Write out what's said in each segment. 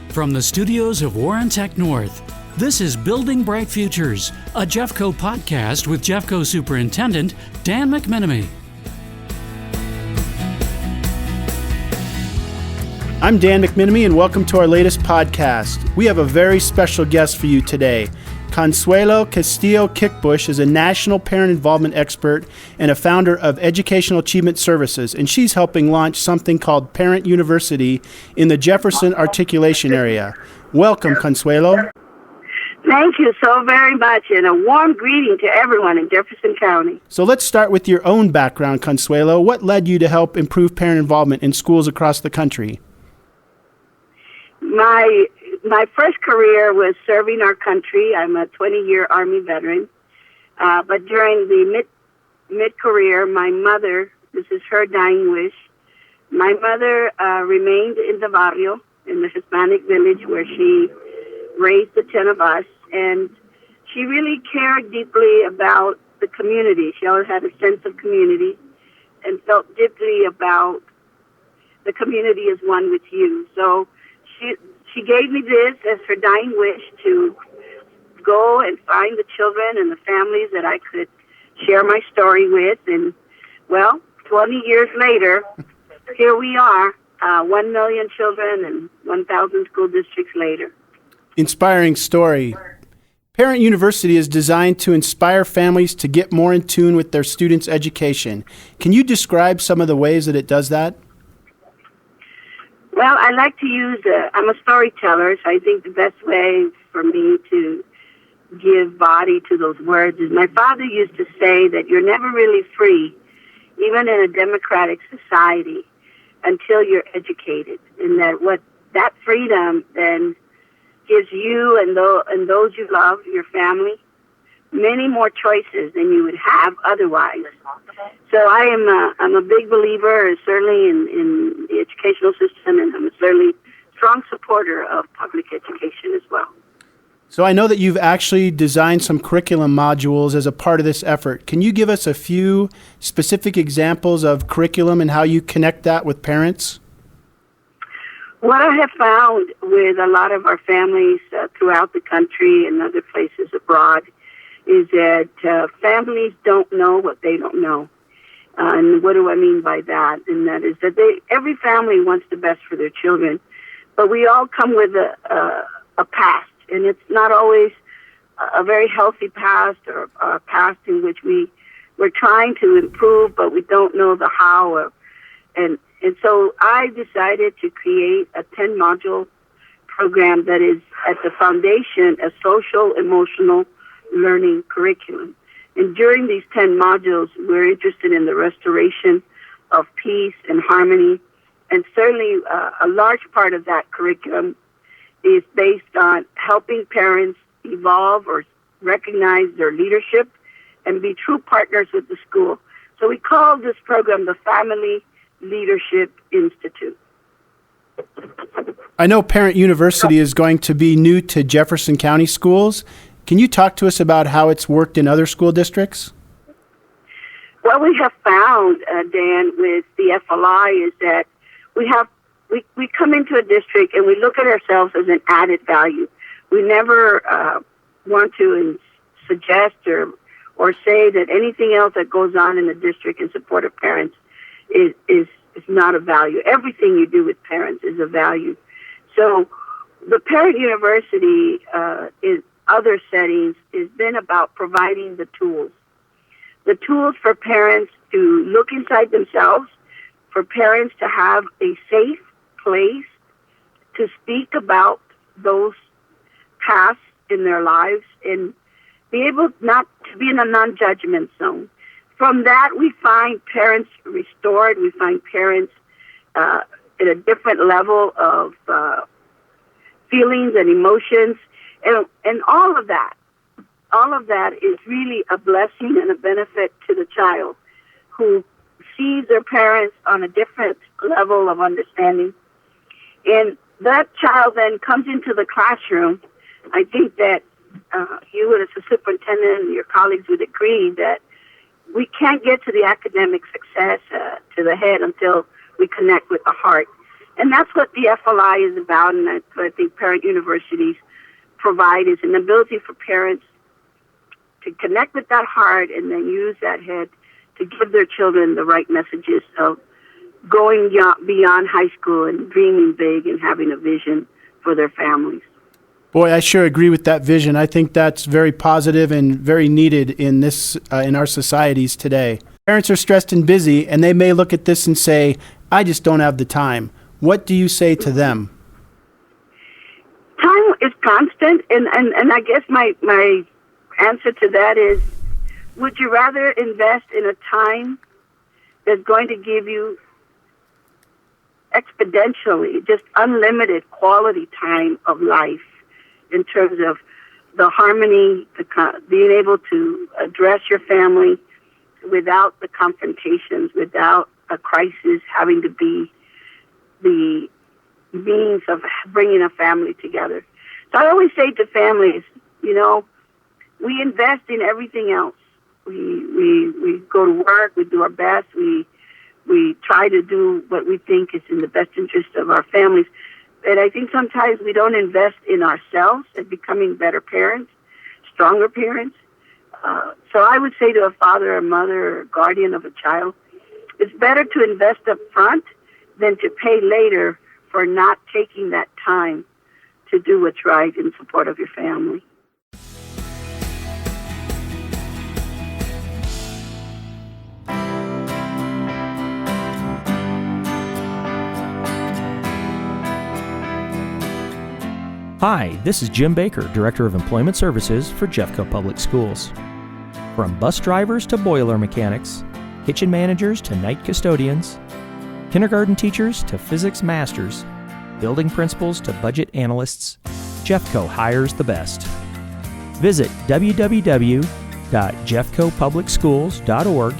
From the studios of Warren Tech North, this is Building Bright Futures, a Jeffco podcast with Jeffco Superintendent Dan McMinimee. I'm Dan McMinimee, and welcome to our latest podcast. We have a very special guest for you today. Consuelo Castillo Kickbusch is a national parent involvement expert and a founder of Educational Achievement Services, and she's helping launch something called Parent University in the Jefferson articulation area. Welcome, Consuelo. Thank you so very much, and a warm greeting to everyone in Jefferson County. So let's start with your own background, Consuelo. What led you to help improve parent involvement in schools across the country? My first career was serving our country. I'm a 20-year Army veteran. But during the mid-career, my mother, this is her dying wish, my mother remained in the barrio, in the Hispanic village where she raised the 10 of us, and she really cared deeply about the community. She always had a sense of community and felt deeply about the community as one with you. So she gave me this as her dying wish to go and find the children and the families that I could share my story with. And, well, 20 years later, here we are, 1 million children and 1,000 school districts later. Inspiring story. Parent University is designed to inspire families to get more in tune with their students' education. Can you describe some of the ways that it does that? Well, I like to use, I'm a storyteller, so I think the best way for me to give body to those words is my father used to say that you're never really free, even in a democratic society, until you're educated. And that freedom then gives you and those you love, your family, many more choices than you would have otherwise. So I'm a big believer, certainly in the educational system, and I'm a certainly strong supporter of public education as well. So I know that you've actually designed some curriculum modules as a part of this effort. Can you give us a few specific examples of curriculum and how you connect that with parents? What I have found with a lot of our families throughout the country and other places abroad is that families don't know what they don't know. And what do I mean by that? And that is that every family wants the best for their children, but we all come with a past, and it's not always a very healthy past or a past in which we're trying to improve, but we don't know the how. And so I decided to create a 10-module program that is at the foundation a social, emotional learning curriculum. And during these 10 modules, we're interested in the restoration of peace and harmony. And certainly a large part of that curriculum is based on helping parents evolve or recognize their leadership and be true partners with the school. So we call this program the Family Leadership Institute. I know Parent University is going to be new to Jefferson County schools. Can you talk to us about how it's worked in other school districts? What we have found, Dan, with the FLI is that we come into a district and we look at ourselves as an added value. We never want to suggest or say that anything else that goes on in the district in support of parents is not a value. Everything you do with parents is a value. So the Parent University in other settings has been about providing the tools for parents to look inside themselves, for parents to have a safe place to speak about those paths in their lives and be able not to be in a non-judgment zone. From that, we find parents restored. We find parents at a different level of feelings and emotions. And all of that is really a blessing and a benefit to the child who sees their parents on a different level of understanding. And that child then comes into the classroom. I think that you as a superintendent and your colleagues would agree that we can't get to the academic success to the head until we connect with the heart. And that's what the FLI is about, and that's what I think parent universities provide, is an ability for parents to connect with that heart and then use that head to give their children the right messages of going beyond high school and dreaming big and having a vision for their families. Boy, I sure agree with that vision. I think that's very positive and very needed in our societies today. Parents are stressed and busy, and they may look at this and say, I just don't have the time. What do you say to them? Time is constant, and I guess my answer to that is, would you rather invest in a time that's going to give you exponentially just unlimited quality time of life in terms of the harmony, being able to address your family without the confrontations, without a crisis having to be the means of bringing a family together? So I always say to families, we invest in everything else. We go to work, we do our best, we try to do what we think is in the best interest of our families. And I think sometimes we don't invest in ourselves and becoming better parents, stronger parents. So I would say to a father or mother or guardian of a child, it's better to invest up front than to pay later for not taking that time to do what's right in support of your family. Hi, this is Jim Baker, Director of Employment Services for Jeffco Public Schools. From bus drivers to boiler mechanics, kitchen managers to night custodians, kindergarten teachers to physics masters, building principals to budget analysts, Jeffco hires the best. Visit www.jeffcopublicschools.org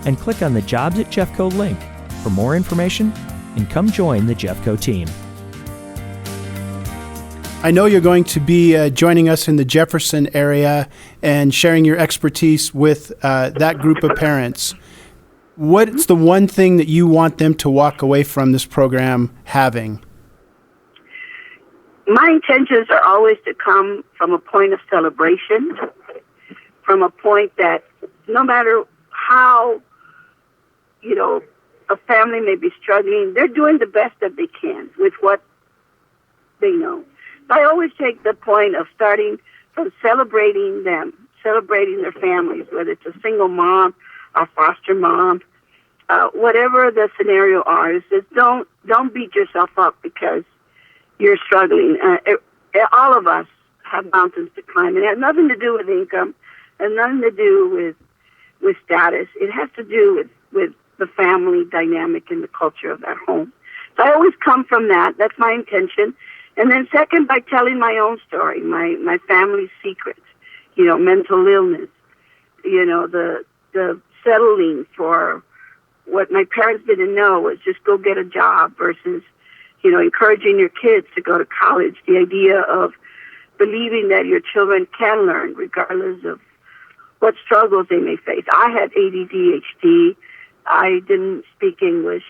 and click on the Jobs at Jeffco link for more information and come join the Jeffco team. I know you're going to be joining us in the Jefferson area and sharing your expertise with that group of parents. What's the one thing that you want them to walk away from this program having? My intentions are always to come from a point of celebration, from a point that no matter how, a family may be struggling, they're doing the best that they can with what they know. I always take the point of starting from celebrating them, celebrating their families, whether it's a single mom or foster mom, whatever the scenario is. Just don't beat yourself up because you're struggling. All of us have mountains to climb. It has nothing to do with income, and nothing to do with status. It has to do with the family dynamic and the culture of that home. So I always come from that. That's my intention. And then second, by telling my own story, my family's secrets, mental illness, the settling for what my parents didn't know was just go get a job versus, encouraging your kids to go to college, the idea of believing that your children can learn regardless of what struggles they may face. I had ADHD. I didn't speak English.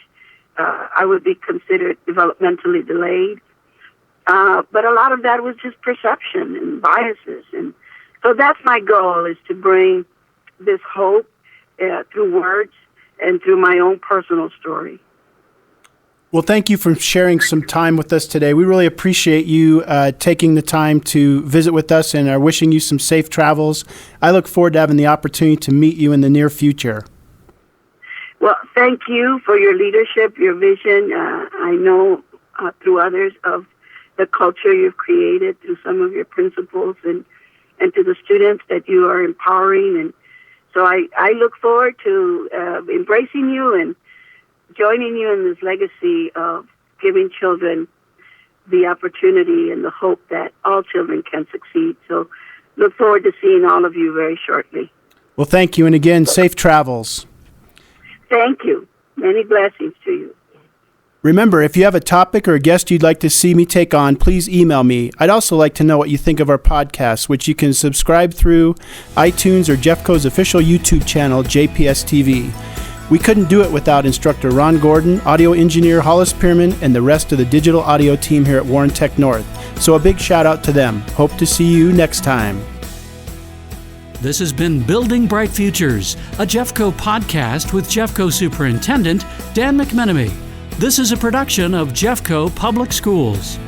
I would be considered developmentally delayed. But a lot of that was just perception and biases. And so that's my goal, is to bring this hope through words and through my own personal story. Well, thank you for sharing some time with us today. We really appreciate you taking the time to visit with us and are wishing you some safe travels. I look forward to having the opportunity to meet you in the near future. Well, thank you for your leadership, your vision. I know through others of the culture you've created through some of your principles and to the students that you are empowering. And so I look forward to embracing you and joining you in this legacy of giving children the opportunity and the hope that all children can succeed. So look forward to seeing all of you very shortly. Well, thank you. And again, safe travels. Thank you. Many blessings to you. Remember, if you have a topic or a guest you'd like to see me take on, please email me. I'd also like to know what you think of our podcast, which you can subscribe through iTunes or Jeffco's official YouTube channel, JPS-TV. We couldn't do it without instructor Ron Gordon, audio engineer Hollis Pierman, and the rest of the digital audio team here at Warren Tech North. So a big shout out to them. Hope to see you next time. This has been Building Bright Futures, a Jeffco podcast with Jeffco Superintendent Dan McMinimee. This is a production of Jeffco Public Schools.